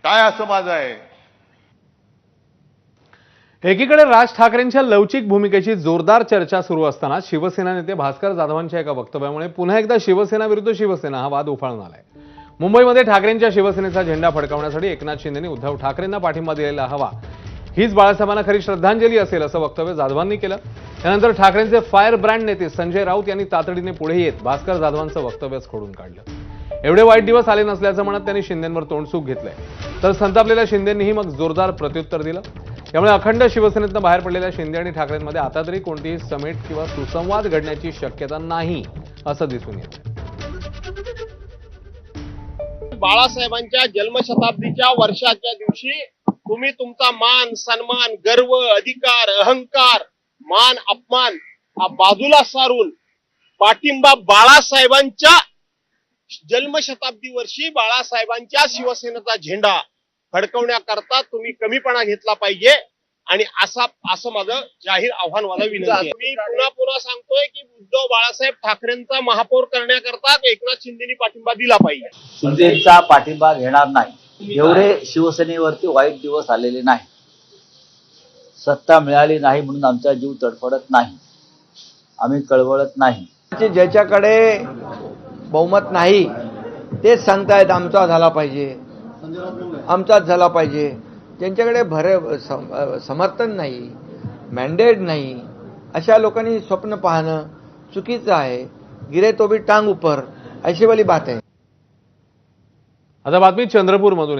काय असं माझं आहे? एकीकडे राज ठाकरेंच्या लवचिक भूमिकेची जोरदार चर्चा सुरू असताना शिवसेना नेते भास्कर जाधवांच्या एका वक्तव्यामुळे पुन्हा एकदा शिवसेना विरुद्ध शिवसेना हा वाद उफाळून आलाय। मुंबईमध्ये ठाकरेंच्या शिवसेनेचा झेंडा फडकावण्यासाठी एकनाथ शिंदेंनी उद्धव ठाकरेंना पाठिंबा दिलेला हवा हीच बाळासाहेबांना खरी श्रद्धांजली असेल असं वक्तव्य जाधवांनी केलं। त्यानंतर ठाकरेंचे फायर ब्रँड नेते संजय राऊत यांनी तातडीने पुढे येत भास्कर जाधवांचं वक्तव्यच खोडून काढलं। एवढे वाईट दिवस आले नसल्याचं म्हणत त्यांनी शिंदेंवर तोंडसूक घेतलंय, तर संतापलेल्या शिंदेंनीही मग जोरदार प्रत्युत्तर दिलं। त्यामुळे अखंड शिवसेनेतून बाहेर पडलेल्या शिंदे आणि ठाकरेंमध्ये आता तरी कोणतीही समेट किंवा सुसंवाद घडण्याची शक्यता नाही असं दिसून येतं। बाळासाहेबांच्या जन्मशताब्दीच्या वर्षाच्या दिवशी तुम्ही तुमचा मान सन्मान गर्व अधिकार अहंकार मान अपमान हा बाजूला सारून पाठिंबा बाळासाहेबांच्या जन्मशताब्दी वर्षी बाळासाहेबांच्या शिवसेनेचा झेंडा फडकवण्याकरता तुम्ही कमीपणा घेतला पाहिजे आणि असं माझं जाहीर आव्हान मला विनंती आहे। मी पुन्हा सांगतोय की उद्धव बाळासाहेब ठाकरेंचा महापौर करण्याकरता एकनाथ शिंदेनी पाठिंबा दिला पाहिजे। शिंदेचा पाठिंबा घेणार नाही। एवढे शिवसेनेवरती वाईट दिवस आलेले नाही। सत्ता मिळाली नाही म्हणून आमचा जीव तडफडत नाही, आम्ही कळवळत नाही। ज्याच्याकडे बहुमत नाही तेच सांगतायत आमचा झाला पाहिजे आमचाच झाला पाहिजे। ज्यांच्याकडे समर्थन नाही मॅन्डेट नाही अशा लोकांनी स्वप्न पाहणं चुकीचं आहे। गिरे तो भी टांग ऊपर ऐशी वाली बात आहे। आता बातमी चंद्रपूरमधून